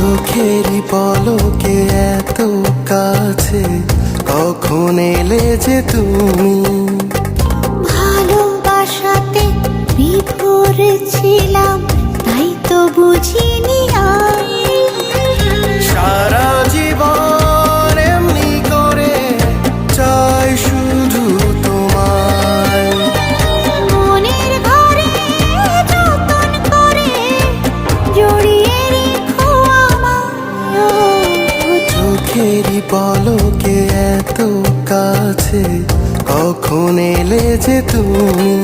চোখেরই পলকে এত কাছে, কখন এলে যে তুমি। ভালোবাসাতে বিভোর ছিলাম, তাই তো বুঝিনি আর। সারা জীবন এমনি করে চাই শুধু তোমায়। মনের ঘরে যতন করে জড়িয়ে রেখো আমায়। চোখেরই পলকে এত কাছে, কখন এলে যে তুমি।